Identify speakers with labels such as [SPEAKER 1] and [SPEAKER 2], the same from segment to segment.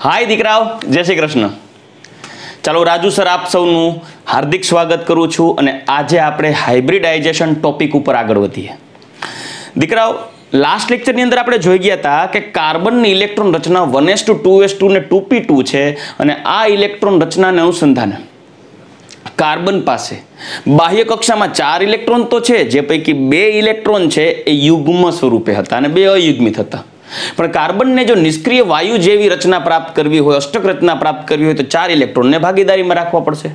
[SPEAKER 1] हाय दीकराओ, जय श्री कृष्ण। चलो राजू सर आप सौनु हार्दिक स्वागत करूँ छूं अने आजे आपणे हाइब्रिडाइजेशन टॉपिक पर आगळ वधीए। दीकराओ, लास्ट लेक्चरनी अंदर आपणे जोई गया था कि कार्बननी इलेक्ट्रॉन रचना 1s2 2s2 ने 2p2 छे अने आ इलेक्ट्रॉन रचनाने अनुसंधाने कार्बन पासे बाह्य कक्षामां 4 इलेक्ट्रॉन तो छे, जे पैकी 2 इलेक्ट्रॉन छे ए युग्म स्वरूपे हता अने 2 अयुग्मित हता। पण कार्बन ने जो निष्क्रिय वायु जेवी रचना प्राप्त करवी होय, अष्टक रचना प्राप्त करवी होय तो 4 इलेक्ट्रॉन ने भागीदारीमां राखवा पड़शे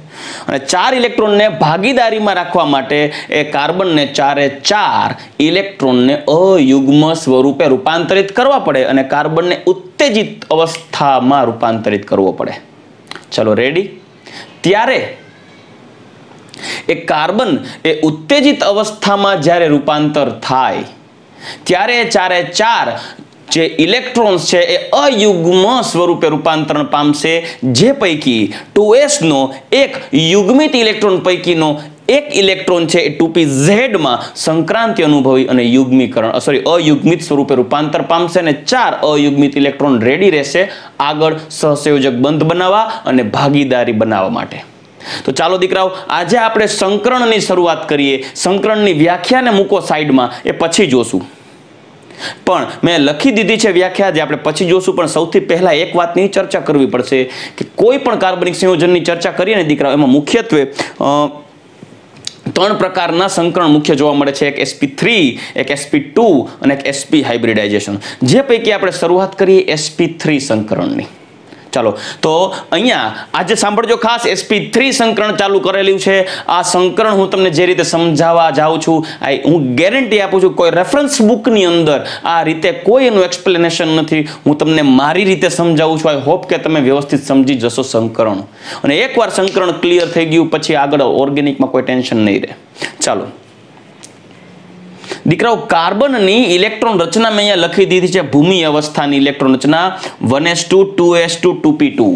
[SPEAKER 1] अने 4 इलेक्ट्रॉन ने भागीदारीमां राखवा माटे ए कार्बन ने 4 इलेक्ट्रॉन ने अयुग्म स्वरूपे रूपांतरित करवा पड़े अने कार्बन ने उत्तेजित अवस्थामां रूपांतरित करवो पड़े। चलो रेडी। त्यारे एक कार्बन ए उत्तेजित अवस्थामां ज्यारे रूपांतर थाय त्यारे 4 जे इलेक्ट्रॉन्स छे ए अयुग्म स्वरूपे रूपांतरण पामशे, जे पैकी 2s नो एक युग्मित इलेक्ट्रॉन पैकीनो एक इलेक्ट्रॉन छे ए 2pz मां संक्रांति अनुभवी अने युग्मीकरण अयुग्मित स्वरूपे रूपांतर पामशे अने 4 अयुग्मित इलेक्ट्रॉन रेडी रहेशे आगळ सहसंयोजक बंध बनाववा अने भागीदारी बनाववा माटे। तो चालो दीकराओ, आज आपणे संकरणनी शरूआत करीए। संकरणनी व्याख्याने मूको साइडमां, ए पछी जोशुं। पण मैं लखी दीधी छे व्याख्या, जे आपणे पछी जोशुं। पण सौथी पहेला एक वातनी चर्चा करवी पड़शे कि कोई पण कार्बनिक संयोजननी चर्चा करीए ने दीकराओ, एमां मुख्यत्वे 3 प्रकारना संकरण मुख्य जोवा मळे छे। एक sp3, एक sp2 अने एक sp हाइब्रिडाइजेशन। जे पैकी आपणे शरूआत करीए sp3 संकरणनी। चलो तो अहींया आज सांभळजो खास sp3 संकरण चालू करेલું છે। આ સંકરણ હું તમને જે રીતે સમજાવવા જાઉં છું, હું ગેરંટી આપું છું કોઈ રેફરન્સ બુકની અંદર આ રીતે કોઈ એનું એક્સપ્લેનેશન નથી। હું તમને મારી રીતે સમજાવું છું। આઈ હોપ કે તમે વ્યવસ્થિત સમજી જશો સંકરણ। અને એકવાર સંકરણ ક્લિયર થઈ ગયું પછી આગળ ઓર્ગેનિકમાં કોઈ ટેન્શન નહીં રહે। ચાલો दीकराओ, कार्बननी इलेक्ट्रॉन रचना में अहींया लखी दीधी छे भूमि अवस्थानी इलेक्ट्रॉन रचना 1s2 2s2 2p2।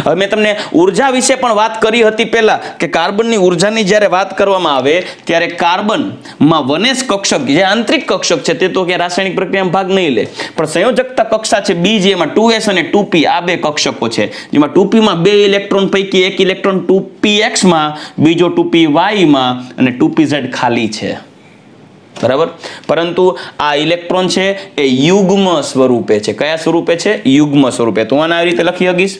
[SPEAKER 1] હવે મેં તમને ઉર્જા વિશે પણ વાત કરી હતી પહેલા કે કાર્બનની ઉર્જાની જ્યારે વાત કરવામાં આવે ત્યારે કાર્બનમાં 1s કક્ષક જે આંતરિક કક્ષક છે તે તો કે રાસાયણિક પ્રક્રિયામાં ભાગ નહીં લે, પણ સંયોજકતા કક્ષા છે બીજી, એમાં 2s અને 2p આ બે કક્ષકો છે, જેમાં 2p માં 2 ઇલેક્ટ્રોન પૈકી એક ઇલેક્ટ્રોન 2px માં, બીજો 2py માં અને 2pz ખાલી છે। बराबर। परंतु आ इलेक्ट्रॉन छे ए युग्म स्वरूपे छे। कया स्वरूपे छे? युग्म स्वरूपे। तो आना आ रीते लखी हकीश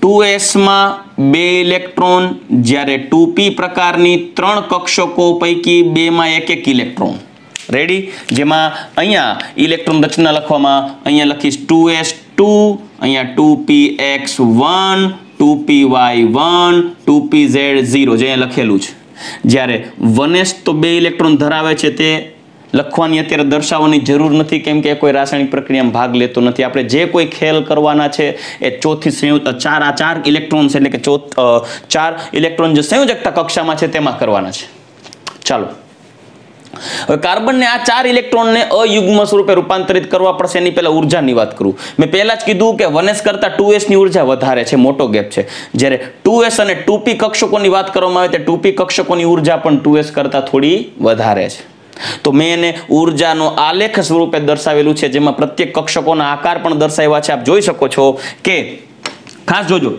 [SPEAKER 1] 2s માં 2 इलेक्ट्रॉन, ज्यारे 2p प्रकारनी 3 कक्षको पैकी 2 માં एक इलेक्ट्रॉन रेडी। जेमा अहींया इलेक्ट्रॉन रचना लखवामां अहींया लखीश 2s2, अहींया 2px1 2py1 2pz0 जे लखेलुं छे। જ્યારે 1s तो 2 इलेक्ट्रॉन धरावे छे ते लखवानी अत्यारे दर्शावવાની જરૂર નથી, કેમ કે કોઈ રાસાયણિક પ્રક્રિયામાં ભાગ લેતો નથી। આપણે જે કોઈ ખેલ કરવાના છે એ ચોથી સંયુક્ત 4 ઇલેક્ટ્રોન્સ એટલે કે 4 ઇલેક્ટ્રોન જે સંયોજકતા કક્ષામાં છે તેમાં કરવાના છે। ચાલો હવે કાર્બનને આ 4 ઇલેક્ટ્રોનને અયુગ્મ સ્વરૂપે રૂપાંતરિત કરવા પડશે। એની પહેલા ઉર્જાની વાત કરું। મેં પહેલા જ કીધું કે 1s કરતા 2s ની ઉર્જા વધારે છે, મોટો ગેપ છે। જ્યારે 2s અને 2p કક્ષકોની વાત કરવામાં આવે તો 2p કક્ષકોની ઉર્જા પણ 2s કરતા થોડી વધારે છે। તો મેં એને ઉર્જાનો આલેખ સ્વરૂપે દર્શાવેલું છે, જેમાં પ્રત્યેક કક્ષકોના આકાર પણ દર્શાવ્યા છે। આપ જોઈ શકો છો કે ખાસ જોજો,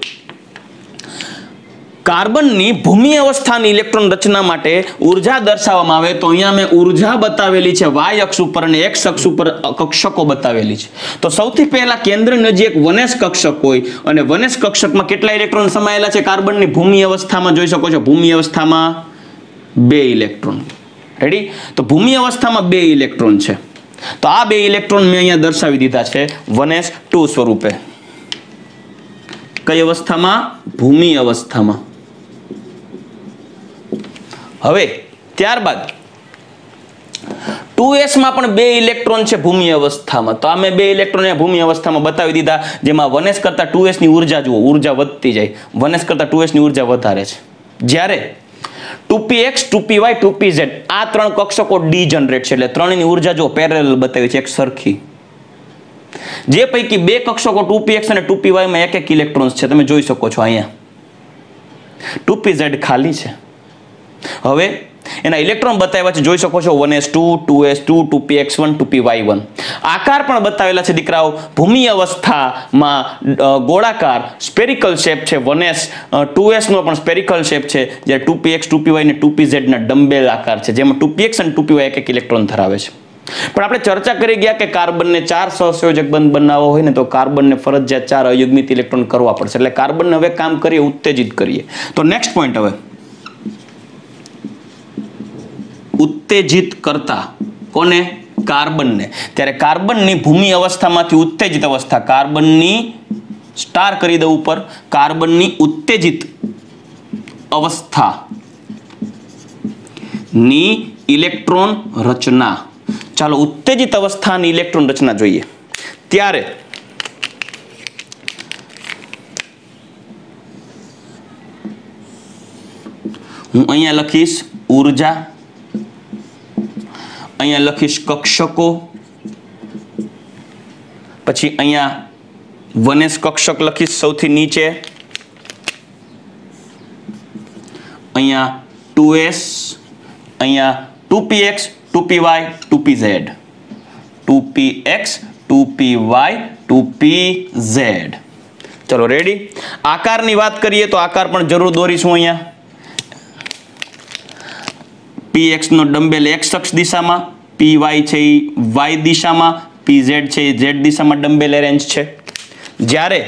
[SPEAKER 1] કાર્બનની ભૂમિ અવસ્થાની ઇલેક્ટ્રોન રચના માટે ઉર્જા દર્શાવવામાં આવે તો અહીંયા મેં ઉર્જા બતાવેલી છે y અક્ષ ઉપર અને x અક્ષ ઉપર કક્ષકો બતાવેલી છે। તો સૌથી પહેલા કેન્દ્રની નજીક 1s કક્ષક હોય અને 1s કક્ષકમાં કેટલા ઇલેક્ટ્રોન સમાયેલા છે કાર્બનની ભૂમિ અવસ્થામાં જોઈ શકો છો। ભૂમિ અવસ્થામાં 2 ઇલેક્ટ્રોન રેડી। તો ભૂમિ અવસ્થામાં 2 ઇલેક્ટ્રોન છે, તો આ 2 ઇલેક્ટ્રોન મેં અહીંયા દર્શાવી દીધા છે 1s2 સ્વરૂપે। કઈ અવસ્થામાં? ભૂમિ અવસ્થામાં। હવે ત્યારબાદ 2s માં પણ 2 ઇલેક્ટ્રોન છે ભૂમિ અવસ્થામાં। તો આ મેં 2 ઇલેક્ટ્રોન ભૂમિ અવસ્થામાં બતાવી દીધા, જેમાં 1s કરતા 2s ની ઉર્જા જુઓ, ઉર્જા વધતી જાય। 1s કરતા 2s ની ઉર્જા વધારે છે। જ્યારે 2px 2py 2pz આ 3 કક્ષકો ડીજનરેટ છે, એટલે 3 ની ઉર્જા જો પેરેલલ બતાવી છે, એક સરખી। જે પૈકી 2 કક્ષકો 2px અને 2py માં એક ઇલેક્ટ્રોન્સ છે, તમે જોઈ શકો છો અહીંયા 2pz ખાલી છે। હવે એના ઇલેક્ટ્રોન બતાવ્યા છે, જોઈ શકો છો 1s2 2s2 2px1 2py1. આકાર પણ બતાવેલા છે દીકરાઓ. ભૂમિ અવસ્થામાં ગોળાકાર સ્પેરિકલ શેપ છે. 1s 2s નો પણ સ્પેરિકલ શેપ છે, જ્યારે 2px 2py ને 2pz ના ડમ્બેલ આકાર છે, જેમાં 2px અને 2py એક એક ઇલેક્ટ્રોન ધરાવે છે. પણ આપણે ચર્ચા કરી ગયા કે કાર્બનને 4 સહસંયોજક બંધ બનાવવો હોય ને તો કાર્બનને ફરજિયાત 4 અયુગ્મિત ઇલેક્ટ્રોન કરવા પડશે. એટલે કાર્બનને હવે કામ કરીએ, ઉત્તેજિત કરીએ. તો નેક્સ્ટ પોઈન્ટ, હવે ઉત્તેજિત કરતા કોને? કાર્બનને. ત્યારે કાર્બનની ભૂમિ અવસ્થામાંથી ઉત્તેજિત અવસ્થા, કાર્બનની સ્ટાર કરી દઉં ઉપર, કાર્બનની ઉત્તેજિત અવસ્થા ની ઇલેક્ટ્રોન રચના. ચાલો ઉત્તેજિત અવસ્થાની ઇલેક્ટ્રોન રચના જોઈએ. ત્યારે હું અહીંયા લખીશ ઊર્જા, અહીંયા લખીશ કક્ષકો, પછી અહીંયા 1s કક્ષક લખીશ સૌથી નીચે, અહીંયા 2s, અહીંયા 2px 2py 2pz, 2px 2py 2pz. ચલો રેડી. આકારની વાત કરીએ તો આકાર પણ જરૂર દોરીશું. અહીંયા px નો ડમ્બેલ x અક્ષ દિશામાં, py છે એ y દિશામાં, pz છે એ z દિશામાં ડમ્બેલ અરેન્જ છે. જ્યારે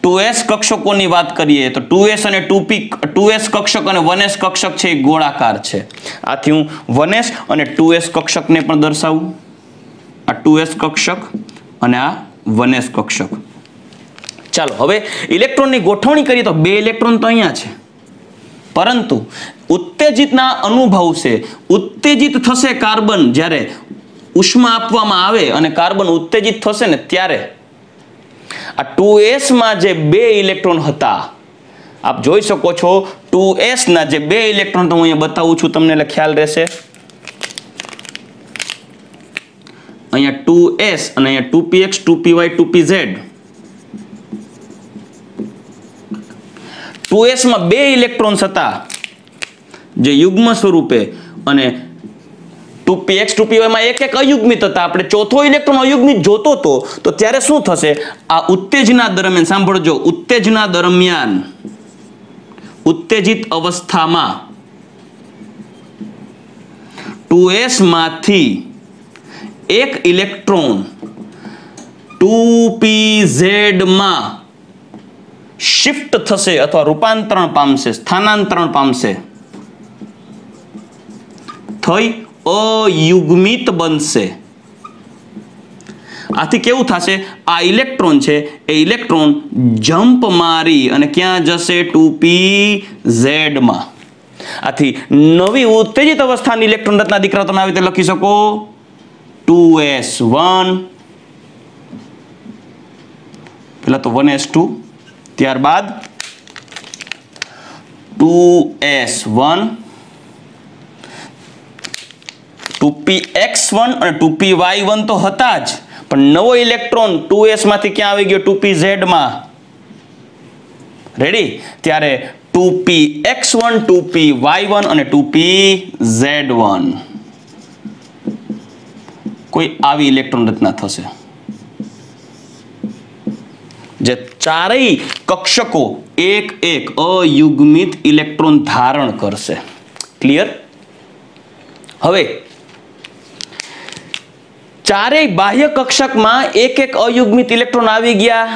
[SPEAKER 1] 2s કક્ષકોની વાત કરીએ તો 2s અને 2s કક્ષક અને 1s કક્ષક છે એ ગોળાકાર છે. આથી હું 1s અને 2s કક્ષકને પણ દર્શાવું. આ 2s કક્ષક અને આ 1s કક્ષક. ચાલો હવે ઇલેક્ટ્રોનની ગોઠવણી કરીએ તો 2 ઇલેક્ટ્રોન તો અહીંયા છે, પરંતુ ઉત્તેજિતના અનુભવ છે. ઉત્તેજિત થશે કાર્બન, જ્યારે ઉષ્મા આપવામાં આવે અને કાર્બન ઉત્તેજિત થશે ને ત્યારે આ 2s માં જે 2 ઇલેક્ટ્રોન હતા, આપ જોઈ શકો છો 2s ના જે 2 ઇલેક્ટ્રોન તો હું અહીંયા બતાવું છું તમને, એટલે ખ્યાલ રહેશે. અહીંયા 2s અને અહીંયા 2px 2py 2pz. 2s માં 2 ઇલેક્ટ્રોન્સ હતા જે યુગ્મ સ્વરૂપે, અને 2px 2py માં એક એક અયુગ્મિત હતા. આપણે ચોથો ઇલેક્ટ્રોન અયુગ્મિત જોતો તો ત્યારે શું થશે? આ ઉત્તેજના દરમિયાન, સાંભળજો, ઉત્તેજના દરમિયાન ઉત્તેજિત અવસ્થામાં 2s માંથી એક ઇલેક્ટ્રોન 2pz માં શિફ્ટ થશે અથવા રૂપાંતરણ પામશે, સ્થાનાંતરણ પામશે, થઈ અયુગ્મિત બનશે. આથી કેવું થશે? આ ઇલેક્ટ્રોન છે એ ઇલેક્ટ્રોન જમ્પ મારી અને ક્યાં જશે? 2pz માં. આથી નવી ઉત્તેજિત અવસ્થાની ઇલેક્ટ્રોન રચના દીકરા તમે આવી રીતે લખી શકો 2s1, પેલા તો 1s2, ત્યારબાદ 2s1, 2px1 અને 2py1 તો હતા જ, પણ નવો ઇલેક્ટ્રોન 2s માંથી ક્યાં આવી ગયો? 2pz માં. રેડી? ત્યારે 2px1 2py1 અને 2pz1 કોઈ આવી ઇલેક્ટ્રોન રચના થશે જે ચારેય કક્ષકો એક એક અયુગ્મિત ઇલેક્ટ્રોન ધારણ કરશે. ક્લિયર? હવે ચારેય બાહ્ય કક્ષકમાં એક એક અયુગ્મિત ઇલેક્ટ્રોન આવી ગયા,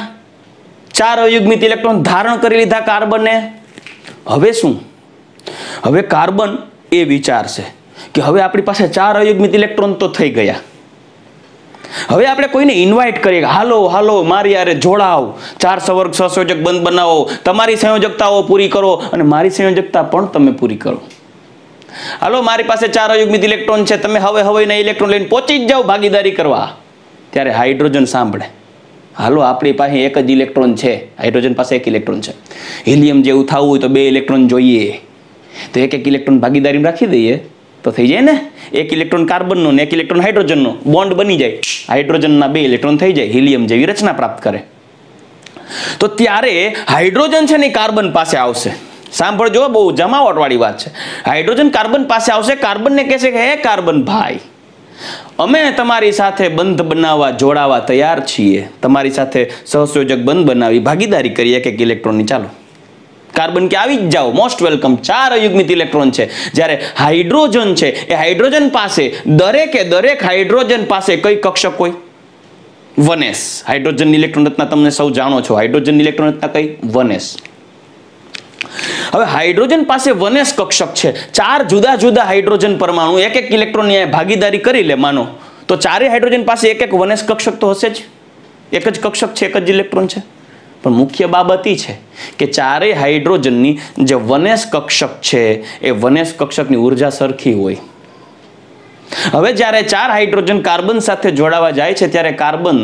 [SPEAKER 1] 4 અયુગ્મિત ઇલેક્ટ્રોન ધારણ કરી લીધા કાર્બને. હવે શું? હવે કાર્બન એ વિચારશે કે હવે આપણી પાસે 4 અયુગ્મિત ઇલેક્ટ્રોન તો થઈ ગયા. હવે આપણે કોઈને ઇન્વાઇટ કરીએ, હાલો હાલો મારી યારે જોડાવ, 4 સવર્ગ સહસંયોજક બંધ બનાવો, તમારી સંયોજકતાઓ પૂરી કરો અને મારી સંયોજકતા પણ તમે પૂરી કરો. હાલો મારી પાસે 4 અયુગ્મિત ઇલેક્ટ્રોન છે, તમે હવે ઇલેક્ટ્રોન લઈને પહોંચી જ જાઓ ભાગીદારી કરવા. ત્યારે હાઇડ્રોજન સાંભળે, હાલો આપણી પાસે એક જ ઇલેક્ટ્રોન છે, હાઇડ્રોજન પાસે એક ઇલેક્ટ્રોન છે, હિલિયમ જેવું થવું હોય તો 2 ઇલેક્ટ્રોન જોઈએ, તો એક એક ઇલેક્ટ્રોન ભાગીદારી રાખી દઈએ તો થઈ જાય ને. એક ઇલેક્ટ્રોન કાર્બનનો ને એક ઇલેક્ટ્રોન હાઇડ્રોજનનો બોન્ડ બની જાય, હાઇડ્રોજનના 2 ઇલેક્ટ્રોન થઈ જાય, હિલિયમ જેવી રચના પ્રાપ્ત કરે. તો ત્યારે હાઇડ્રોજન છે ને કાર્બન પાસે આવશે, સાંભળજો, બહુ જમાવટવાળી વાત છે. હાઇડ્રોજન કાર્બન પાસે આવશે, કાર્બનને કહેશે કે હે કાર્બન ભાઈ, અમે તમારી સાથે બંધ બનાવવા જોડાવા તૈયાર છીએ, તમારી સાથે સહસંયોજક બંધ બનાવી ભાગીદારી કરીએ એક ઇલેક્ટ્રોનની. ચાલો કાર્બન કે આવી જ જાઓ, મોસ્ટ વેલકમ. 4 અયુગ્મિત ઇલેક્ટ્રોન છે. જ્યારે હાઇડ્રોજન છે એ હાઇડ્રોજન પાસે દરેક હાઇડ્રોજન પાસે કઈ કક્ષક હોય? 1s. હાઇડ્રોજન ઇલેક્ટ્રોન રચના તમને સૌ જાણો છો. હાઇડ્રોજન ઇલેક્ટ્રોન રચના કઈ? 1s. હવે હાઇડ્રોજન પાસે 1s કક્ષક છે. 4 જુદા જુદા હાઇડ્રોજન પરમાણુ એક ઇલેક્ટ્રોનની ભાગીદારી કરી લે માનો, તો ચારે હાઇડ્રોજન પાસે એક 1s કક્ષક તો હશે જ. એક જ કક્ષક છે, એક જ ઇલેક્ટ્રોન છે. પણ મુખ્ય બાબત એ છે કે ચારેય હાઇડ્રોજનની જે 1s કક્ષક છે એ 1s કક્ષકની ઉર્જા સરખી હોય. હવે જ્યારે 4 હાઇડ્રોજન કાર્બન સાથે જોડાવા જાય છે ત્યારે કાર્બન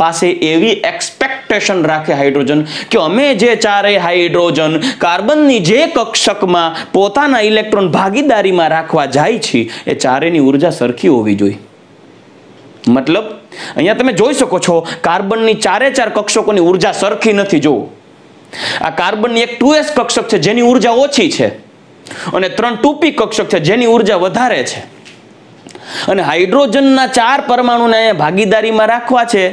[SPEAKER 1] પાસે એવી એક્સપેક્ટેશન રાખે હાઇડ્રોજન કે અમે જે ચારેય હાઇડ્રોજન કાર્બનની જે કક્ષકમાં પોતાના ઇલેક્ટ્રોન ભાગીદારીમાં રાખવા જાય છે એ ચારેયની ઉર્જા સરખી હોવી જોઈએ. મતલબ અહીંયા તમે જોઈ શકો છો કાર્બનની 4 કક્ષકોની ઉર્જા સરખી નથી. જો આ કાર્બનની એક 2s કક્ષક છે જેની ઉર્જા ઓછી છે, અને 3 2p કક્ષક છે જેની ઉર્જા વધારે છે, અને હાઇડ્રોજનના 4 પરમાણુને અહીંયા ભાગીદારીમાં રાખવા છે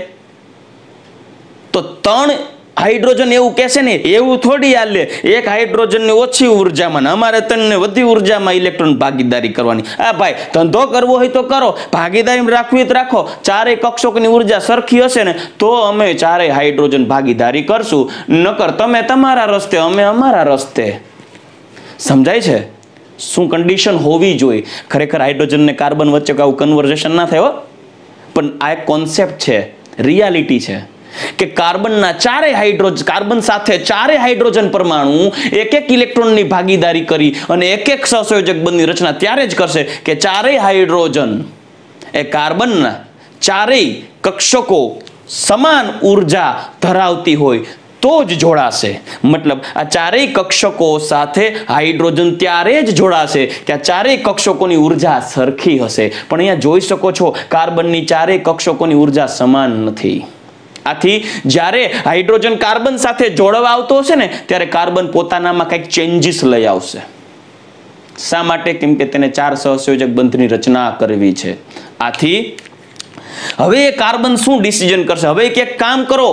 [SPEAKER 1] તો 3 હાઇડ્રોજન એવું કહેશે ને, એવું થોડી હાલે એક હાઇડ્રોજનની ઓછી ઉર્જામાં અમારે 3ને વધી ઉર્જામાં ઇલેક્ટ્રોન ભાગીદારી કરવાની. આ ભાઈ ધંધો કરવો હોય તો કરો, ભાગીદારી રાખવી તો રાખો. ચારેય કક્ષકોની ઉર્જા સરખી હશે ને તો અમે ચારેય હાઇડ્રોજન ભાગીદારી કરશું, નકર તમે તમારા રસ્તે અમે અમારા રસ્તે. સમજાય છે શું કન્ડિશન હોવી જોઈએ? ખરેખર હાઇડ્રોજન ને કાર્બન વચ્ચે આવું કન્વર્ઝેશન ના થાય, પણ આ એક કોન્સેપ્ટ છે, રિયાલિટી છે કે કાર્બનના કાર્બન સાથે 4 હાઇડ્રોજન પરમાણુ એક ઇલેક્ટ્રોનની ભાગીદારી કરી અને એક સહસંયોજક બંધની રચના ત્યારે જ કરશે કે ચારેય હાઇડ્રોજન એ કાર્બનના 4 કક્ષકો સમાન ઉર્જા ધરાવતી હોય તો જ જોડાશે. મતલબ આ 4 કક્ષકો સાથે હાઇડ્રોજન ત્યારે જ જોડાશે કે આ 4 કક્ષકોની ઉર્જા સરખી હશે. પણ અહીંયા જોઈ શકો છો કાર્બનની 4 કક્ષકોની ઉર્જા સમાન નથી. આથી જ્યારે હાઇડ્રોજન કાર્બન સાથે જોડવા આવતો હશે ને ત્યારે કાર્બન પોતાનામાં કંઈક ચેન્જીસ લઈ આવશે. શા માટે? કેમ કે તેને 4 સહસંયોજક બંધની રચના કરવી છે. આથી હવે એ કાર્બન શું ડિસિઝન કરશે? હવે એક કામ કરો,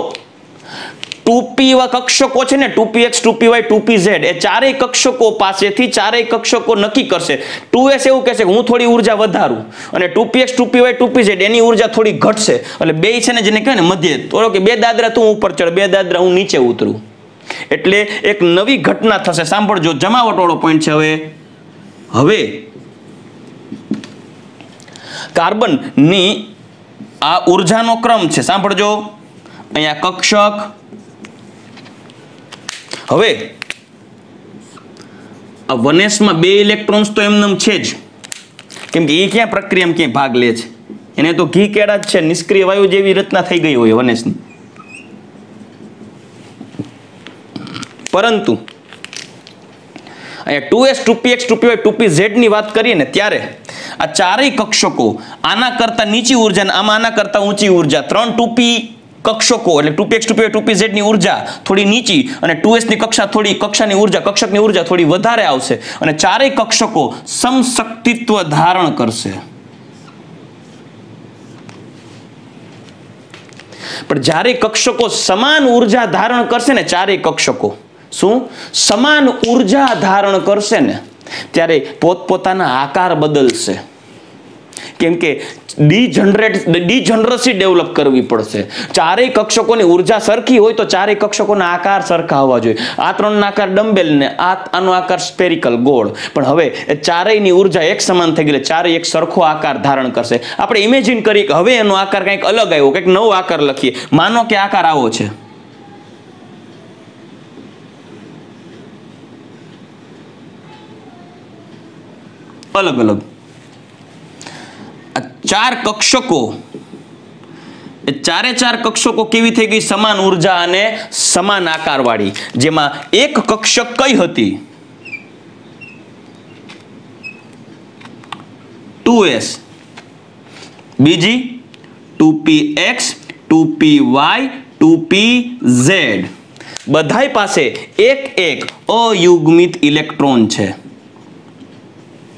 [SPEAKER 1] 2p કક્ષકો છે ને, 2px 2py 2pz, એ ચારેય કક્ષકો પાસેથી ચારેય કક્ષકો નક્કી કરશે. 2s એવું કહેશે કે હું થોડી ઉર્જા વધારું, અને 2px 2py 2pz એની ઉર્જા થોડી ઘટશે. એટલે બે છે ને જેને કહેવાય ને મધ્ય, તો કે 2 દાદરા તું ઉપર ચડ, 2 દાદરા હું નીચે ઉતરું. એટલે એક નવી ઘટના થશે. સાંભળજો, જમાવટવાળો પોઈન્ટ છે. હવે કાર્બનની આ ઉર્જાનો ક્રમ છે. સાંભળજો, અહીંયા કક્ષક. હવે આ 1s માં 2 ઇલેક્ટ્રોન્સ તો એમનેમ છે જ, કેમ કે એ ક્યાં પ્રક્રિયામાં ક્યાંય ભાગ લે છે? એને તો ઘી કેળા જ છે, નિષ્ક્રિય વાયુ જેવી રચના થઈ ગઈ હોય 1s ની. પરંતુ અહીંયા 2s 2px 2py 2pz ની વાત કરીએ ને ત્યારે આ ચારેય કક્ષકો આના કરતા નીચી ઉર્જા અને આના કરતા ઊંચી ઉર્જા, 3 2p કક્ષકો એટલે 2px 2py 2pz ની ઉર્જા થોડી નીચી અને 2s ની કક્ષકની ઉર્જા થોડી વધારે આવશે, અને ચારેય કક્ષકો સમશક્તિત્વ ધારણ કરશે. પણ જ્યારે કક્ષકો સમાન ઉર્જા ધારણ કરશે ને, ચારેય કક્ષકો શું સમાન ઉર્જા ધારણ કરશે ને ત્યારે પોતપોતાના આકાર બદલશે. કેમ કે ડિજનરસી ડેવલપ કરવી પડશે. ચારેય કક્ષકોની ઉર્જા સરખી હોય તો ચારેય કક્ષકોના આકાર સરખા હોવા જોઈએ. આ 3 આકાર ડમ્બેલ ને આનો આકાર સ્ફેરિકલ ગોળ. પણ હવે એ ચારેયની ઉર્જા એક સમાન થઈ ગઈ, ચારેય એક સરખો આકાર ધારણ કરશે. આપણે ઇમેજિન કરીએ કે હવે એનો આકાર કંઈક અલગ આવ્યો, કંઈક નવો આકાર લખીએ. માનો કે આકાર આવો છે, અલગ અલગ 4 કક્ષકો, એ 4 કક્ષકો કેવી થઈ ગઈ? સમાન ઉર્જા અને સમાન આકાર વાળી. જેમાં એક કક્ષક કઈ હતી? 2s, બીજી 2px 2py 2pz, બધાય પાસે એક એક અયુગ્મિત ઇલેક્ટ્રોન છે,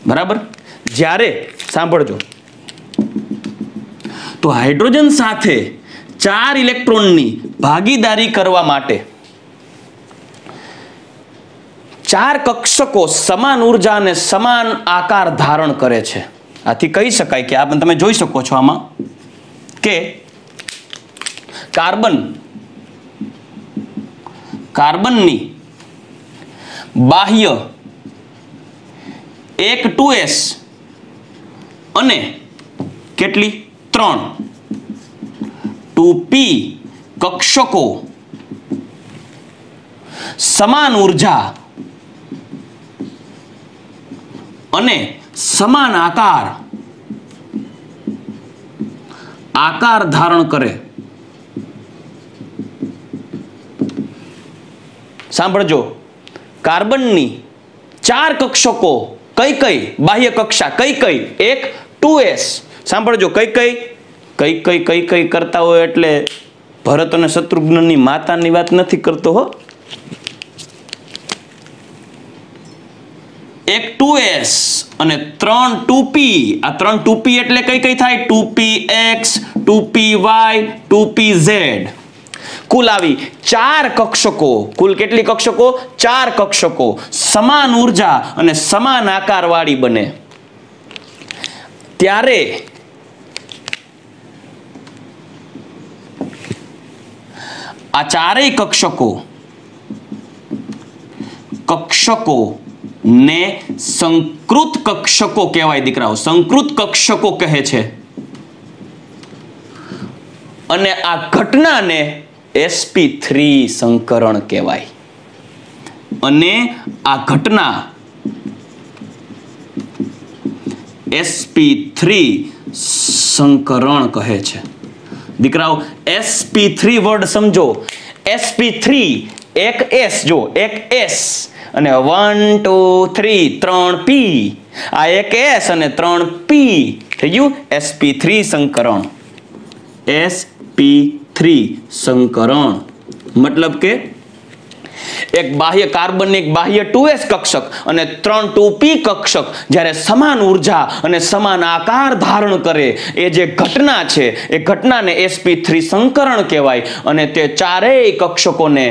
[SPEAKER 1] બરાબર. જ્યારે સાંભળજો, તો હાઇડ્રોજન સાથે 4 ઇલેક્ટ્રોનની ભાગીદારી કરવા માટે 4 કક્ષકો સમાન ઉર્જા અને સમાન આકાર ધારણ કરે છે. આથી કહી શકાય કે આ તમે જોઈ શકો છો આમાં કે કાર્બનની બાહ્ય એક 2s અને કેટલી 3 2p કક્ષકો સમાન ઉર્જા અને સમાન આકાર ધારણ કરે. સાંભળજો, કાર્બનની 4 કક્ષકો કઈ બાહ્ય કક્ષા કઈ એક 2s. સાંભળજો, કઈ કરતા હોય એટલે ભરત અને શત્રુઘ્નની માતાની વાત નથી કરતો હો. એક 2s અને 3 2p. આ 3 2p એટલે કઈ થાય 2px 2py 2pz. કુલ આવી 4 કક્ષકો. કુલ કેટલી કક્ષકો? 4 કક્ષકો સમાન ઉર્જા અને સમાન આકાર વાળી બને. ત્યારે આ ચારેય કક્ષકો ને સંકૃત કક્ષકો કહેવાય દીકરાઓ. સંકૃત કક્ષકો કહે છે. અને આ ઘટનાને sp3 સંકરણ કહેવાય. અને આ ઘટના sp3 સંકરણ કહે છે. દીકરાઓ sp3 વર્ડ સમજો. sp3 એક s, જો એક s અને 1 2 3 3p. આ એક s અને 3p થઈ ગયું sp3 સંકરણ. sp3 સંકરણ મતલબ કે એક બાહ્ય કાર્બન એક બાહ્ય 2s કક્ષક અને 3 2p કક્ષક જ્યારે સમાન ઉર્જા અને સમાન આકાર ધારણ કરે એ જે ઘટના છે એ ઘટનાને sp3 સંકરણ કહેવાય. અને તે ચારેય કક્ષકોને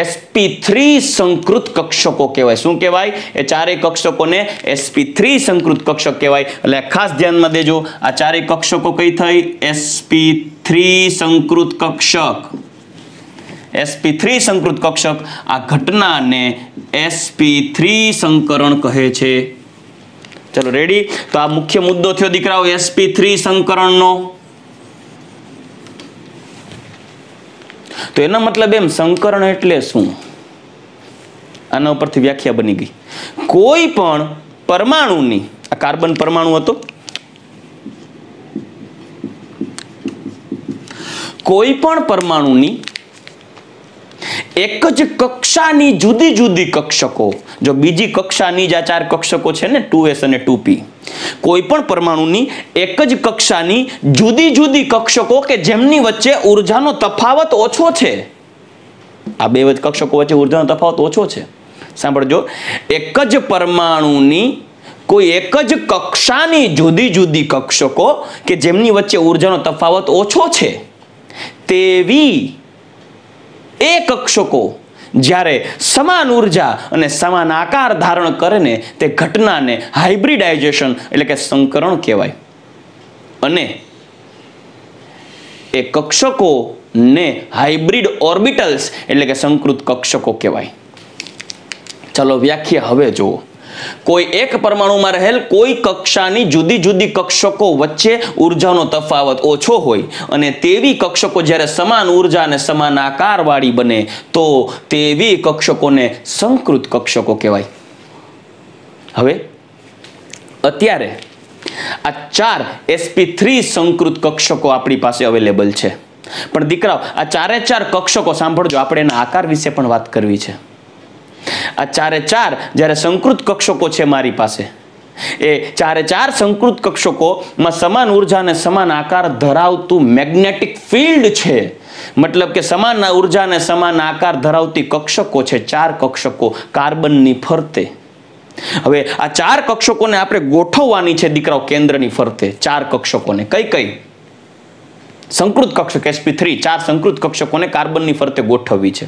[SPEAKER 1] sp3 સંકૃત કક્ષકો કહેવાય. શું કહેવાય? એ ચારેય કક્ષકોને sp3 સંકૃત કક્ષક કહેવાય. એટલે ખાસ ધ્યાનમાં દેજો, આ ચારેય કક્ષકો કઈ થઈ? sp3 સંકૃત કક્ષક. sp3 સંકૃત કક્ષક. આ ઘટનાને sp3 સંકરણ કહે છે. ચલો રેડી. તો આ મુખ્ય મુદ્દો થયો દીકરાઓ sp3 સંકરણનો. તો એનો મતલબ એમ, સંકરણ એટલે શું? આના ઉપરથી વ્યાખ્યા બની ગઈ. કોઈ પણ પરમાણુની, આ કાર્બન પરમાણુ હતો, કોઈ પણ પરમાણુની એક જ કક્ષાની જુદી જુદી કક્ષકો, જો બીજી કક્ષાની જ આ 4 કક્ષકો છે ને 2s અને 2p, કોઈ પણ પરમાણુની એક જ કક્ષાની જુદી જુદી કક્ષકો કે જેમની વચ્ચે ઉર્જાનો તફાવત ઓછો છે. આ બે કક્ષકો વચ્ચે ઉર્જાનો તફાવત ઓછો છે. સાંભળજો, એક જ પરમાણુની કોઈ એક જ કક્ષાની જુદી જુદી કક્ષકો કે જેમની વચ્ચે ઉર્જાનો તફાવત ઓછો છે તેવી એ કક્ષકો જ્યારે સમાન ઉર્જા અને સમાન આકાર ધારણ કરે ને તે ઘટનાને હાઇબ્રિડાઇઝેશન એટલે કે સંકરણ કહેવાય. અને એ કક્ષકોને હાઇબ્રિડ ઓર્બિટલ્સ એટલે કે સંકૃત કક્ષકો કહેવાય. ચલો વ્યાખ્યા હવે જુઓ. કોઈ એક પરમાણુમાં રહેલ કોઈ કક્ષાની જુદી જુદી કક્ષકો વચ્ચે ઉર્જાનો તફાવત ઓછો હોય અને તેવી કક્ષકો જ્યારે સમાન ઉર્જા અને સમાન આકાર વાળી બને તો તેવી કક્ષકોને સંકૃત કક્ષકો કહેવાય. હવે અત્યારે આ 4 sp3 સંકૃત કક્ષકો આપણી પાસે અવેલેબલ છે. પણ દીકરાઓ, આ 4 કક્ષકો સાંભળજો, આપણે એના આકાર વિશે પણ વાત કરવી છે. આ 4 જ્યારે સંકૃત કક્ષકો છે મારી પાસે, એ ચારે ચાર સંકૃત કક્ષકોમાં સમાન ઉર્જા અને સમાન આકાર ધરાવતું મેગ્નેટિક ફિલ્ડ છે. મતલબ કે સમાન ઉર્જા અને સમાન આકાર ધરાવતી કક્ષકો છે, ચાર કક્ષકો કાર્બનની ફરતે. હવે આ ચાર કક્ષકોને આપણે ગોઠવવાની છે દીકરાઓ કેન્દ્રની ફરતે. ચાર કક્ષકોને કઈ સંકૃત કક્ષક sp3 ચાર સંકૃત કક્ષકોને કાર્બનની ફરતે ગોઠવવી છે.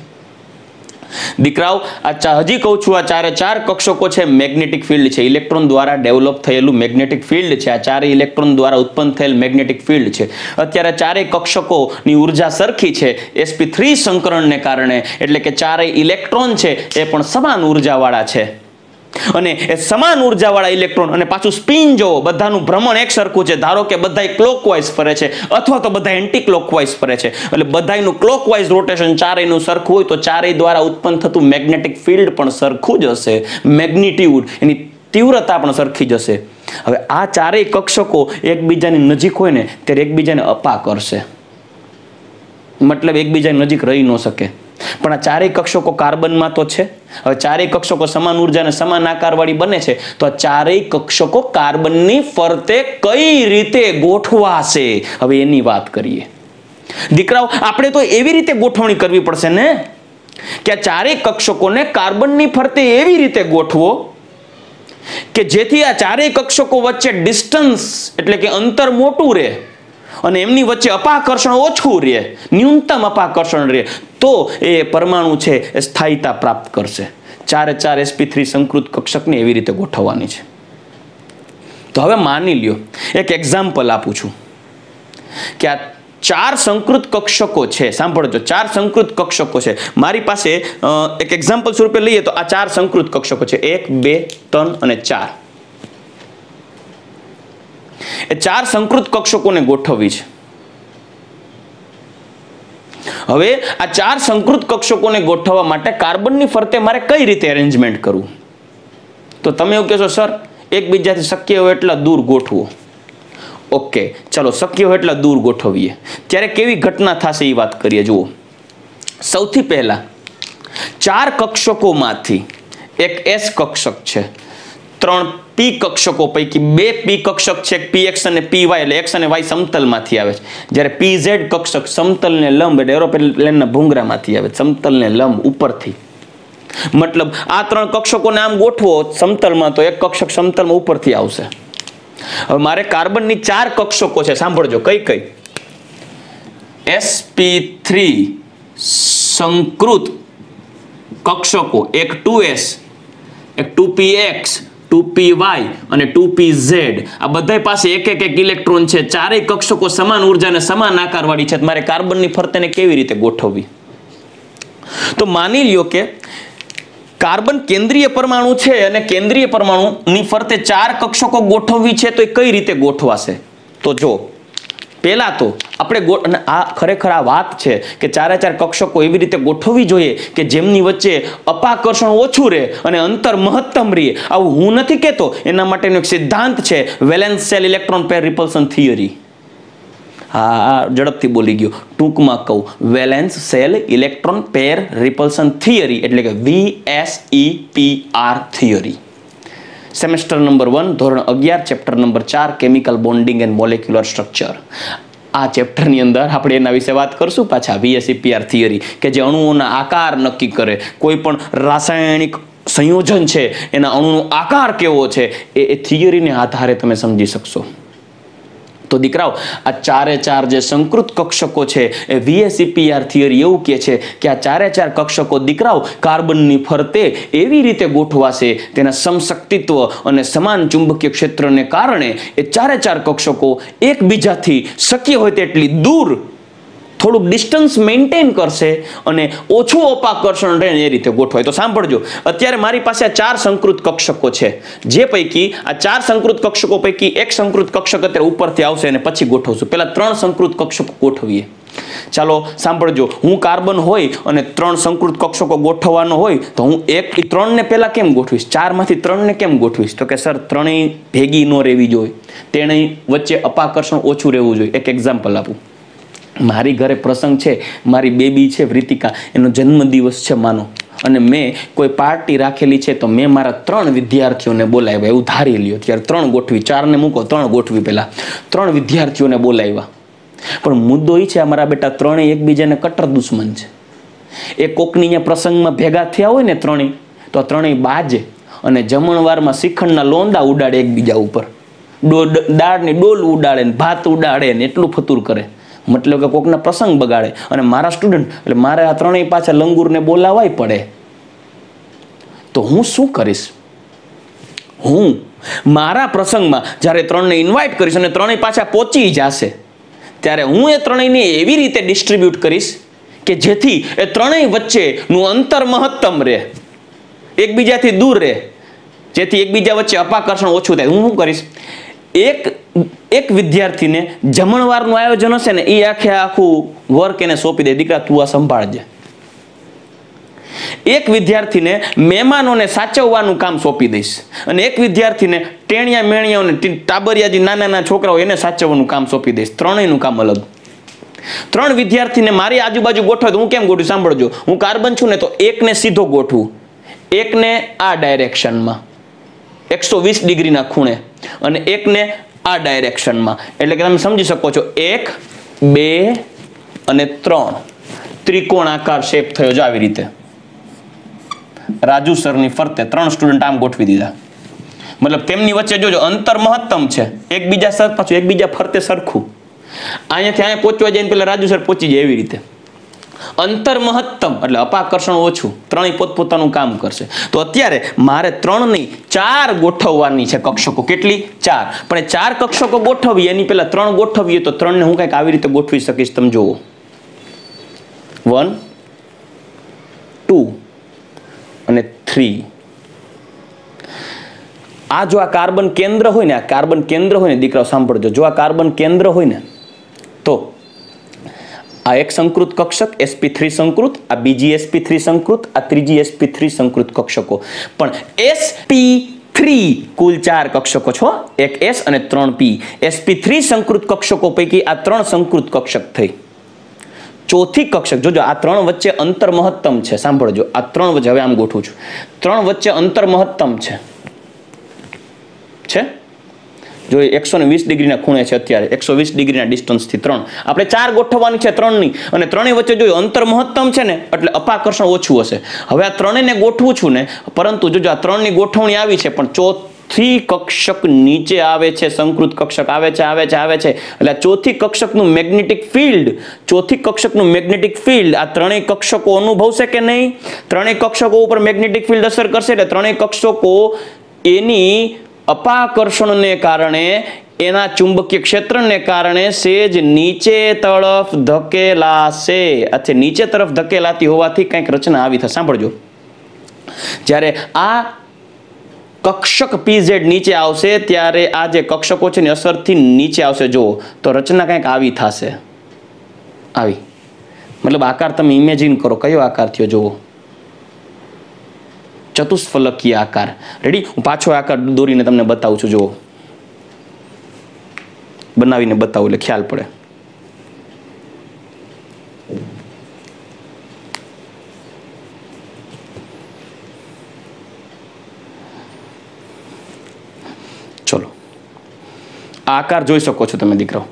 [SPEAKER 1] દીકરાઓ આ હજી કહું છું, આ ચારે ચાર કક્ષકો છે મેગ્નેટિક ફિલ્ડ છે, ઇલેક્ટ્રોન દ્વારા ડેવલપ થયેલું મેગ્નેટિક ફિલ્ડ છે. આ ચારે ઇલેક્ટ્રોન દ્વારા ઉત્પન્ન થયેલ મેગ્નેટિક ફિલ્ડ છે. અત્યારે ચારેય કક્ષકોની ઉર્જા સરખી છે sp3 સંકરણને કારણે, એટલે કે ચારેય ઇલેક્ટ્રોન છે એ પણ સમાન ઉર્જાવાળા છે. અને એ સમાન ઉર્જાવાળા ઇલેક્ટ્રોન અને પાછું સ્પિન જોવો, બધાનું ભ્રમણ એક સરખું છે. ધારો કે બધાય ક્લોકવાઇઝ ફરે છે અથવા તો બધા એન્ટી ક્લોકવાઇઝ ફરે છે, એટલે બધાયનું ક્લોકવાઇઝ રોટેશન ચારેયનું સરખું હોય તો ચારેય દ્વારા ઉત્પન્ન થતું મેગ્નેટિક ફિલ્ડ પણ સરખું જ હશે. મેગ્નિટ્યુડ એની તીવ્રતા પણ સરખી જ હશે. હવે આ ચારેય કક્ષકો એકબીજાની નજીક હોય ને ત્યારે એકબીજાને અપા કરશે, મતલબ એકબીજાની નજીક રહી ન શકે. પણ આ ચારેય કક્ષકો કાર્બનમાં તો છે. હવે ચારેય કક્ષકો સમાન ઉર્જા અને સમાન આકારવાળી બને છે, તો આ ચારેય કક્ષકો કાર્બનની ફરતે કઈ રીતે ગોઠવાશે હવે એની વાત કરીએ. દીકરાઓ આપણે તો એવી રીતે ગોઠવણી કરવી પડશે ને કે આ ચારેય કક્ષકોને કાર્બનની ફરતે એવી રીતે ગોઠવો કે જેથી આ ચારેય કક્ષકો વચ્ચે ડિસ્ટન્સ એટલે કે અંતર મોટું રહે અને એમની વચ્ચે અપાકર્ષણ ઓછું રહે, ન્યૂનતમ અપાકર્ષણ રહે, તો એ પરમાણુ છે એ સ્થાયીતા પ્રાપ્ત કરશે. ચારે ચાર sp3 સંકૃત કક્ષકને એવી રીતે ગોઠવવાની છે. તો હવે માની લ્યો, એક એક્ઝામ્પલ આપું છું કે આ ચાર સંકૃત કક્ષકો છે. સાંભળજો, ચાર સંકૃત કક્ષકો છે મારી પાસે. એક એક્ઝામ્પલ સ્વરૂપે લઈએ તો આ ચાર સંકૃત કક્ષકો છે, 1 2 3 અને 4. એ ચાર સંકૃત કક્ષકોને ગોઠવવી છે. હવે આ ચાર સંકૃત કક્ષકોને ગોઠવવા માટે કાર્બનની ફરતે મારે કઈ રીતે અરેન્જમેન્ટ કરવું? તો તમે એવું કહેશો સર એકબીજાથી શક્ય હોય એટલા દૂર ગોઠવો. ઓકે, ચલો શક્ય હોય એટલા દૂર ગોઠવીએ. ત્યારે કેવી ઘટના થશે એ વાત કરીએ. જુઓ, સૌથી પહેલા ચાર કક્ષકોમાંથી એક s કક્ષક છે, 3 p કક્ષકો પૈકી 2 p કક્ષક છે, px અને py, એટલે x અને y સમતલમાંથી આવે છે. જ્યારે pz કક્ષક સમતલને લંબ એટલે એરોપ્લેનના ભૂંગરામાંથી આવે, સમતલને લંબ ઉપરથી. મતલબ આ 3 કક્ષકોને આમ ગોઠવો સમતલમાં તો એક કક્ષક સમતલમાં ઉપરથી આવશે. હવે મારે કાર્બનની 4 કક્ષકો છે, સાંભળજો કઈ sp3 સંકૃત કક્ષકો, એક 2s, એક 2px, 2py અને 2pz. આ બધા પાસે એક ઇલેક્ટ્રોન છે. ચારેય કક્ષકો સમાન ઉર્જા અને સમાન આકારવાળી છે. મારે કાર્બનની ફરતેને કેવી રીતે ગોઠવવી? તો માની લ્યો કે કાર્બન કેન્દ્રીય પરમાણુ છે અને કેન્દ્રીય પરમાણુની ફરતે 4 કક્ષકો ગોઠવવી છે, તો એ કઈ રીતે ગોઠવાશે? તો જો પહેલા તો આપણે આ ખરેખર આ વાત છે કે ચારે ચાર કક્ષકો એવી રીતે ગોઠવવી જોઈએ કે જેમની વચ્ચે અપાકર્ષણ ઓછું રહે અને અંતર મહત્તમ રહે. આવું હું નથી કહેતો, એના માટેનો એક સિદ્ધાંત છે, valence shell electron pair રિપલ્શન theory. હા, ઝડપથી બોલી ગયો. ટૂંકમાં કહું, valence shell electron pair રિપલ્શન theory એટલે કે VSEPR થિયરી. સેમેસ્ટર નંબર 1 ધોરણ 11 chapter number 4 chemical bonding and molecular structure. આ ચેપ્ટરની અંદર આપણે એના વિશે વાત કરશું પાછા. VSEPR થિયરી કે જે અણુઓના આકાર નક્કી કરે, કોઈ પણ રાસાયણિક સંયોજન છે એના અણુનો આકાર કેવો છે એ થિયરીને આધારે તમે સમજી શકશો. તો દીકરાઓ આ ચારે ચાર જે સંકૃત કક્ષકો છે એ VSEPR થિયરી એવું કહે છે કે આ ચારે ચાર કક્ષકો દીકરાઓ કાર્બનની ફરતે એવી રીતે ગોઠવાશે, તેના સમશક્તિત્વ અને સમાન ચુંબકીય ક્ષેત્રને કારણે એ ચારે ચાર કક્ષકો એકબીજાથી શક્ય હોય તેટલી દૂર થોડુંક ડિસ્ટન્સ મેન્ટેન કરશે અને ઓછું અપાકર્ષણ રહે એ રીતે ગોઠવાય. તો સાંભળજો, અત્યારે મારી પાસે આ 4 સંકૃત કક્ષકો છે, જે પૈકી આ 4 સંકૃત કક્ષકો પૈકી એક સંકૃત કક્ષક અત્યારે ઉપરથી આવશે અને પછી ગોઠવશું. પહેલા 3 સંકૃત કક્ષકો ગોઠવીએ. ચાલો સાંભળજો, હું કાર્બન હોય અને 3 સંકૃત કક્ષકો ગોઠવવાનો હોય તો હું 3 ને પહેલા કેમ ગોઠવીશ? 4 માંથી 3 ને કેમ ગોઠવીશ? તો કે સર ત્રણેય ભેગી ન રહેવી જોઈએ, તેની વચ્ચે અપાકર્ષણ ઓછું રહેવું જોઈએ. એક એક્ઝામ્પલ આપું. મારી ઘરે પ્રસંગ છે, મારી બેબી છે વૃતિકા, એનો જન્મદિવસ છે માનો, અને મેં કોઈ પાર્ટી રાખેલી છે તો મેં મારા 3 વિદ્યાર્થીઓને બોલાવ્યા, એવું ધારી લ્યો. ત્યારે 3 ગોઠવી, 4 ને મૂકો, 3 ગોઠવી. પહેલા 3 વિદ્યાર્થીઓને બોલાવ્યા, પણ મુદ્દો એ છે અમારા બેટા ત્રણેય એકબીજાને કટ્ટર દુશ્મન છે. એ કોકની અહીંયા પ્રસંગમાં ભેગા થયા હોય ને ત્રણેય, તો આ ત્રણેય બાજે અને જમણવારમાં શ્રીખંડના લોંદા ઉડાડે એકબીજા ઉપર, દાળની ડોલ ઉડાડે ને ભાત ઉડાડે ને એટલું ફતુર કરે, મતલબ કે કોકના પ્રસંગ બગાડે. અને મારા સ્ટુડન્ટ એટલે મારે આ ત્રણેય પાછા લંગુરને બોલાવાય પડે, તો હું શું કરીશ? હું મારા પ્રસંગમાં જ્યારે 3ને ઇન્વાઇટ કરીશ અને ત્રણેય પાછા પહોંચી જશે, ત્યારે હું એ ત્રણેયને એવી રીતે ડિસ્ટ્રીબ્યુટ કરીશ કે જેથી એ ત્રણેય વચ્ચેનું અંતર મહત્તમ રહે, એકબીજાથી દૂર રહે, જેથી એકબીજા વચ્ચે અપાકર્ષણ ઓછું થાય. હું શું કરીશ? એક વિદ્યાર્થીને જમણવારનું આયોજન હશે ને એ આખું વર્ક એને સોંપી દે, દીકરા તું આ સંભાળજે. એક વિદ્યાર્થીને મહેમાનોને સાચવવાનું કામ સોંપી દઈશ, અને એક વિદ્યાર્થીને ટેણિયા મેણિયાઓને ટાબરિયા જે નાના છોકરાઓ એને સાચવવાનું કામ સોંપી દઈશ. ત્રણેયનું કામ અલગ. 3 વિદ્યાર્થીને મારી આજુબાજુ ગોઠવે તો હું કેમ ગોઠવું? સાંભળજો, હું કાર્બન છું ને તો એકને સીધો ગોઠવું, એકને આ ડાયરેક્શનમાં 120 ડિગ્રીના ખૂણે, અને એકને આ ડાયરેક્શનમાં. એટલે કે તમે સમજી શકો છો 1, 2 અને 3 ત્રિકોણાકાર શેપ થયો છે આવી રીતે. રાજુ સરની ફરતે 3 સ્ટુડન્ટ આમ ગોઠવી દીધા, મતલબ તેમની વચ્ચે જોજો અંતર મહત્તમ છે, એકબીજા સર પાછું એકબીજા ફરતે સરખું. અહીંયાથી અહીંયા પહોંચવા જાય પહેલા રાજુ સર પહોંચી જાય એવી રીતે. અંતર મહત્તમ એટલે અપાકર્ષણ ઓછું, ત્રણેય પોતપોતાનું કામ કરશે. તો અત્યારે મારે 3 નહીં 4 ગોઠવવાની છે કક્ષકો. કેટલી? 4. પણ 4 કક્ષકો ગોઠવીએ એની પહેલા 3 ગોઠવીએ તો 3ને હું કંઈક આવી રીતે ગોઠવી શકીશ. તમે જુઓ, 1, 2 અને 3. આ જો આ કાર્બન કેન્દ્ર હોય ને, આ કાર્બન કેન્દ્ર હોય ને દીકરાઓ સાંભળજો, જો આ કાર્બન કેન્દ્ર હોય ને તો આ એક સંકૃત કક્ષક sp3 સંકૃત, આ બીજી sp3 સંકૃત, આ ત્રીજી sp3 સંકૃત કક્ષકો. પણ sp3 કુલ 4 કક્ષકો છો, એક s અને 3 p. sp3 સંકૃત કક્ષકો પૈકી આ 3 સંકૃત કક્ષક થઈ. ચોથી કક્ષક જોજો, આ 3 વચ્ચે અંતર મહત્તમ છે. સાંભળજો, આ 3 વચ્ચે, હવે આમ ગોઠવું છું, 3 વચ્ચે અંતર મહત્તમ છે. જો 120 ડિગ્રીના ખૂણે છે, અત્યારે 120 ડિગ્રીના ડિસ્ટન્સથી 3 આપણે 4 ગોઠવવાની છે 3ની, અને 3 વચ્ચે જો અંતર મહત્તમ છે ને એટલે અપાકર્ષણ ઓછું હશે. હવે આ 3ને ગોઠવું છું ને, પરંતુ જોજો આ 3ની ગોઠવણી આવી છે, પણ ચોથી કક્ષક નીચે આવે છે, સંકૃત કક્ષક આવે છે. એટલે ચોથી કક્ષકનું મેગ્નેટિક ફિલ્ડ, આ ત્રણેય કક્ષકો અનુભવશે કે નહીં? ત્રણેય કક્ષકો ઉપર મેગ્નેટિક ફિલ્ડ અસર કરશે, એટલે ત્રણેય કક્ષકો એની અપાકર્ષણને કારણે, એના ચુંબકીય ક્ષેત્રને કારણે સેજ નીચે તરફ ધકેલાશે. અથવા નીચે તરફ ધકેલાતી હોવાથી કંઈક રચના આવી થશે. સાંભળજો, જ્યારે આ કક્ષક PZ નીચે આવશે ત્યારે આ જે કક્ષકો છે ને અસરથી નીચે આવશે. જુઓ તો રચના કંઈક આવી થશે, આવી, મતલબ આકાર તમે ઇમેજિન કરો કયો આકાર થયો. જુઓ, ચતુષ્ફલકીય આકાર. રેડી? હું પાછો આકાર દોરીને તમને બતાવું છું. જુઓ, બનાવીને બતાવું એટલે ખ્યાલ પડે. ચલો, આ આકાર જોઈ શકો છો તમે દીકરાઓ.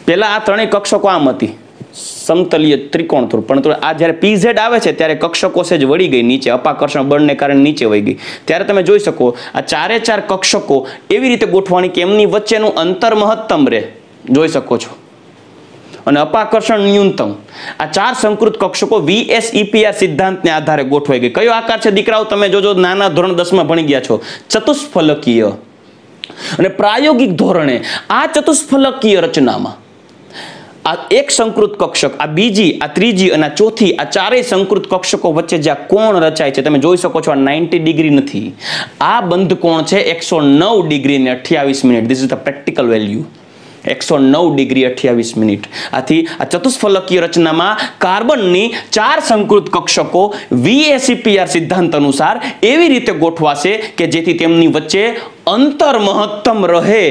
[SPEAKER 1] પહેલા આ ત્રણેય કક્ષકો આમ હતી, સમતલીય ત્રિકોણ થોડું, પરંતુ આ જ્યારે PZ આવે છે ત્યારે કક્ષકો છે જ વળી ગઈ નીચે, અપાકર્ષણ બળને કારણે નીચે વહી ગઈ. ત્યારે તમે જોઈ શકો આ 4 કક્ષકો એવી રીતે ગોઠવાની કે એમની વચ્ચેનું અંતર મહત્તમ રહે. જોઈ શકો છો, અને અપાકર્ષણ ન્યૂનતમ. આ 4 સંકૃત કક્ષકો VSEPR સિદ્ધાંતને આધારે ગોઠવાઈ ગઈ. કયો આકાર છે દીકરાઓ? તમે જોજો, નાના ધોરણ 10માં ભણી ગયા છો, ચતુષ્ફલકીય. અને પ્રાયોગિક ધોરણે આ ચતુષ્ફલકીય રચનામાં આ એક સંકૃત કક્ષક, આ બીજી, આ ત્રીજી અને આ ચોથી, આ 4 સંકૃત કક્ષકો વચ્ચે જ્યાં કોણ રચાય છે તમે જોઈ શકો છો, આ 90 ડિગ્રી નથી, આ બંધ કોણ છે 109 ડિગ્રી ને 28 minute. This is the practical value. 109 degree 28 minute. આથી આ ચતુષ્ફલકીય રચનામાં કાર્બનની 4 સંકૃત કક્ષકો VACPR સિદ્ધાંત અનુસાર એવી રીતે ગોઠવાશે કે જેથી તેમની વચ્ચે અંતર મહત્તમ રહે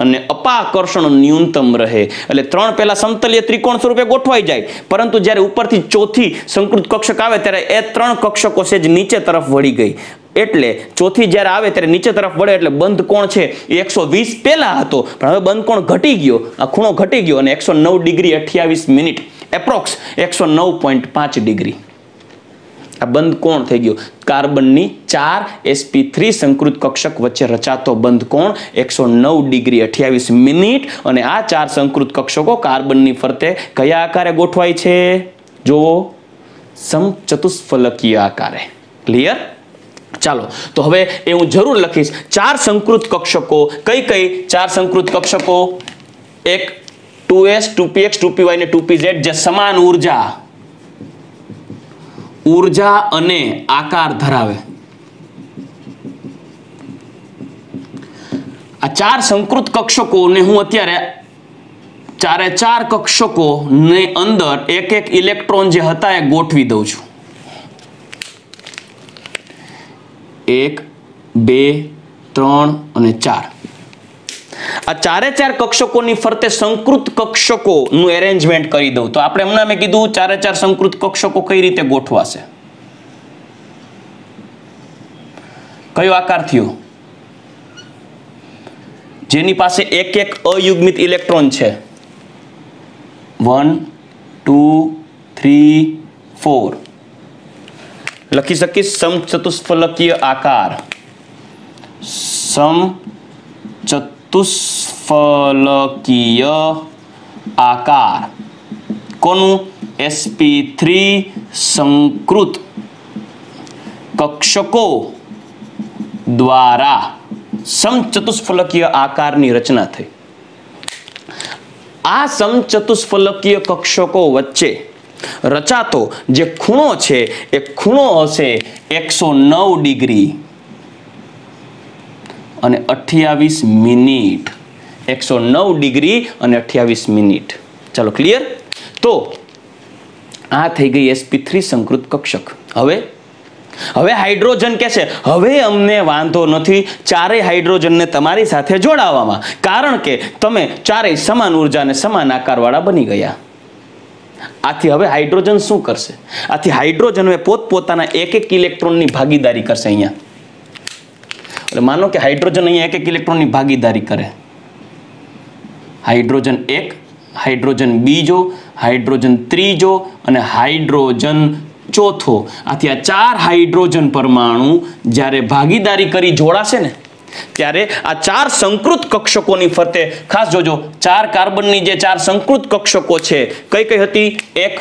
[SPEAKER 1] અને અપાકર્ષણ ન્યૂનતમ રહે. એટલે 3 પહેલા સમતલીય ત્રિકોણ સ્વરૂપે ગોઠવાઈ જાય, પરંતુ જ્યારે ઉપરથી ચોથી સંકૃત કક્ષક આવે ત્યારે એ 3 કક્ષકો છે જ નીચે તરફ વળી ગઈ. એટલે ચોથી જ્યારે આવે ત્યારે નીચે તરફ વળે એટલે બંધ કોણ છે એ 120 પહેલા હતો, પણ હવે બંધ કોણ ઘટી ગયો, આ ખૂણો ઘટી ગયો અને 109 ડિગ્રી 28 મિનિટ એપ્રોક્સ 109.5 ડિગ્રી આ બંધ કોણ થઈ ગયો. કાર્બનની 4 sp3 સંકૃત કક્ષક વચ્ચે રચાતો બંધ કોણ 109 ડિગ્રી 28 મિનિટ. અને આ 4 સંકૃત કક્ષકો કાર્બનની ફરતે કયા આકારે ગોઠવાય છે? જુઓ, સમચતુષ્ફલકીય આકારે. ક્લિયર? ચાલો, તો હવે એ હું જરૂર લખીશ 4 સંકૃત કક્ષકો. કઈ કઈ 4 સંકૃત કક્ષકો? એક 2s 2px 2py ને 2pz જે સમાન ઊર્જા અને આકાર ધરાવે. આ 4 સંકૃત કક્ષકોને હું અત્યારે 4 કક્ષકો ની અંદર એક ઇલેક્ટ્રોન જે હતા એ ગોઠવી દઉં છું. 1 2 3 અને 4. આ 4 કક્ષકોની ફરતે સંકૃત કક્ષકોનું એરેન્જમેન્ટ કરી દઉં તો આપણે હમણાં મેં કીધું 4 સંકૃત કક્ષકો કઈ રીતે ગોઠવાશે. કયો આકાર થયો? જેની પાસે એક અયુગ્મિત ઇલેક્ટ્રોન છે. 1 2 3 4 લખી શકીશ સમચતુષ્ફલકીય આકાર. સમચતુષ્ફલકીય આકાર કોનું? sp3 સંકૃત કક્ષકો દ્વારા સમચતુષ્ફલકીય આકારની રચના થઈ. આ સમચતુષ્ફલકીય કક્ષકો વચ્ચે રચાતો જે ખૂણો છે એ ખૂણો હશે 109 ડિગ્રી અને 28 મિનિટ. 109 ડિગ્રી અને 28 મિનિટ. ચાલો, ક્લિયર? તો આ થઈ ગઈ sp3 સંકૃત કક્ષક. હવે હાઇડ્રોજન કે છે હવે અમને વાંધો નથી 4 હાઇડ્રોજનને તમારી સાથે જોડાવામાં, કારણ કે તમે 4 સમાન ઉર્જા અને સમાન આકારવાળા બની ગયા. આથી હવે હાઇડ્રોજન શું કરશે? આથી હાઇડ્રોજન હવે પોતપોતાના એક ઇલેક્ટ્રોનની ભાગીદારી કરશે. અહીંયા એટલે માનો કે હાઇડ્રોજન અહીંયા એક ઇલેક્ટ્રોનની ભાગીદારી કરે. હાઇડ્રોજન 1, હાઇડ્રોજન બીજો, હાઇડ્રોજન ત્રીજો અને હાઇડ્રોજન ચોથો. આથી આ 4 હાઇડ્રોજન પરમાણુ જ્યારે ભાગીદારી કરી જોડાશે ને ત્યારે આ 4 સંકૃત કક્ષકોની ફરતે ખાસ જોજો 4 કાર્બનની જે 4 સંકૃત કક્ષકો છે કઈ કઈ હતી? 1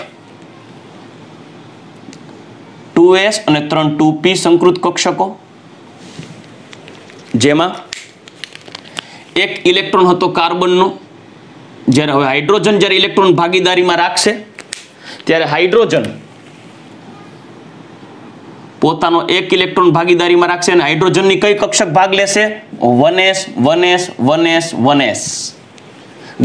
[SPEAKER 1] 2s અને 3 2p સંકૃત કક્ષકો, જેમાં એક ઇલેક્ટ્રોન હતો કાર્બનનો. જ્યારે હવે હાઇડ્રોજન જ્યારે ઇલેક્ટ્રોન ભાગીદારીમાં રાખશે ત્યારે હાઇડ્રોજન પોતાનો એક ઇલેક્ટ્રોન ભાગીદારીમાં રાખશે અને હાઇડ્રોજનની કઈ કક્ષક ભાગ લેશે? 1s 1s 1s 1s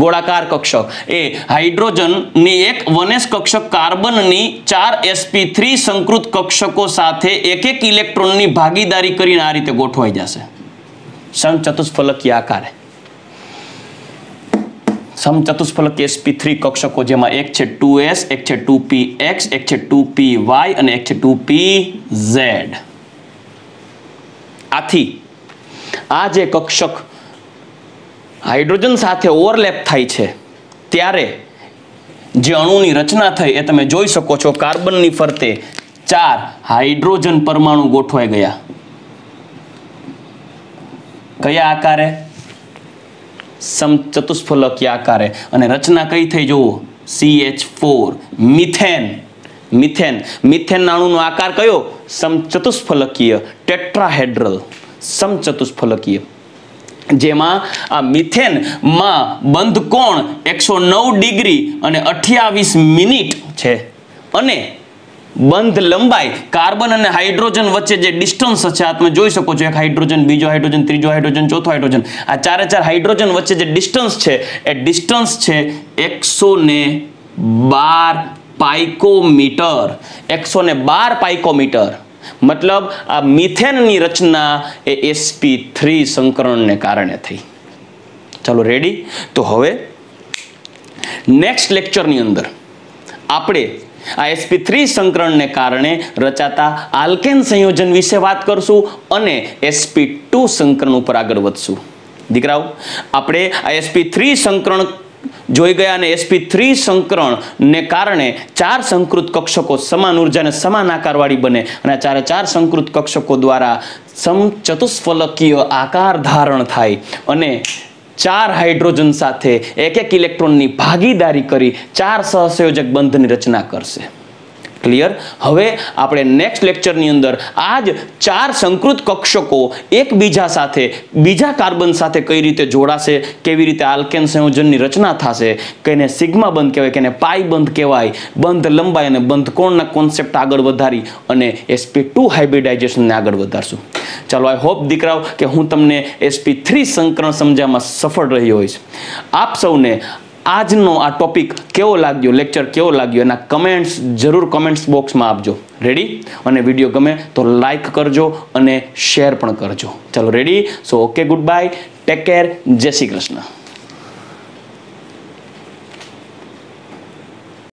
[SPEAKER 1] ગોળાકાર કક્ષક. એ હાઇડ્રોજનની એક 1s કક્ષક કાર્બનની 4 sp3 સંકૃત કક્ષકો સાથે એક ઇલેક્ટ્રોનની ભાગીદારી કરીને આ રીતે ગોઠવાઈ જશે સમચતુષ્ફલકીય આકારે. સમચતુષ્ફલકીય sp3 કક્ષકો જેમાં એક છે 2s, એક છે 2px, એક છે 2py અને એક છે 2pz. આથી આ જે કક્ષક હાઇડ્રોજન સાથે ઓવરલેપ થાય છે ત્યારે જે અણુની રચના થઈ એ તમે જોઈ શકો છો. કાર્બનની ફરતે 4 હાઇડ્રોજન પરમાણુ ગોઠવાઈ ગયા. કયા આકારે? સમચતુષ્ફલકીય આકારે. અને રચના કઈ થઈ જુઓ? CH4 મિથેન અણુનો આકાર કયો? સમચતુષ્ફલકીય ટેટ્રાહેડ્રલ સમચતુષ્ફલકીય. જેમાં આ મિથેનમાં બંધ કોણ 109 ડિગ્રી અને 28 મિનિટ છે અને બંધ લંબાઈ કાર્બન અને હાઇડ્રોજન વચ્ચે જે ડિસ્ટન્સ છે આ તમે જોઈ શકો છો, એક હાઇડ્રોજન, બીજો હાઇડ્રોજન, ત્રીજો હાઇડ્રોજન, ચોથો હાઇડ્રોજન, આ ચારે ચાર હાઇડ્રોજન વચ્ચે જે ડિસ્ટન્સ છે એ ડિસ્ટન્સ છે 112 પાઇકોમીટર. 112 પાઇકોમીટર. મતલબ આ મિથેનની રચના એ sp3 સંકરણને કારણે થઈ. ચાલો રેડી. તો હવે નેક્સ્ટ લેક્ચરની અંદર આપણે આ sp3 સંકરણને કારણે રચાતા આલ્કેન સંયોજન વિશે વાત કરશું અને sp2 સંકરણ ઉપર આગળ વધશું. દીકરાઓ, આપણે આ sp3 સંકરણ જોઈ ગયા અને sp3 સંકરણને કારણે 4 સંકૃત કક્ષકો સમાન ઉર્જા અને સમાન આકારવાળી બને અને આ ચારે 4 સંકૃત કક્ષકો દ્વારા સમચતુષ્ફલકીય આકાર ધારણ થાય અને 4 હાઇડ્રોજન સાથે એક ઇલેક્ટ્રોનની ભાગીદારી કરી 4 સહસંયોજક બંધની રચના કરશે. ક્લિયર? હવે આપણે નેક્સ્ટ લેક્ચરની અંદર આ જ 4 સંકૃત કક્ષકો એકબીજા સાથે બીજા કાર્બન સાથે કઈ રીતે જોડાશે, કેવી રીતે આલ્કેન સંયોજનની રચના થશે, કઈને સિગ્મા બંધ કહેવાય, કઈને પાઈ બંધ કહેવાય, બંધ લંબાઈ અને બંધ કોણના કોન્સેપ્ટ આગળ વધારી અને sp2 હાઇબ્રિડાઇઝેશનને આગળ વધારશું. ચાલો, આઈ હોપ દીકરાઓ કે હું તમને sp3 સંકરણ સમજવામાં સફળ રહ્યો હોઈશ. આપ સૌને આજનો આ ટોપિક કેવો લાગ્યો, લેક્ચર કેવો લાગ્યો એના કમેન્ટ્સ જરૂર કમેન્ટ્સ બોક્સમાં આપજો. રેડી? અને વિડીયો ગમે તો લાઈક કરજો અને શેર પણ કરજો. ચાલો ready? So okay, good bye, take care, જય શ્રી કૃષ્ણ.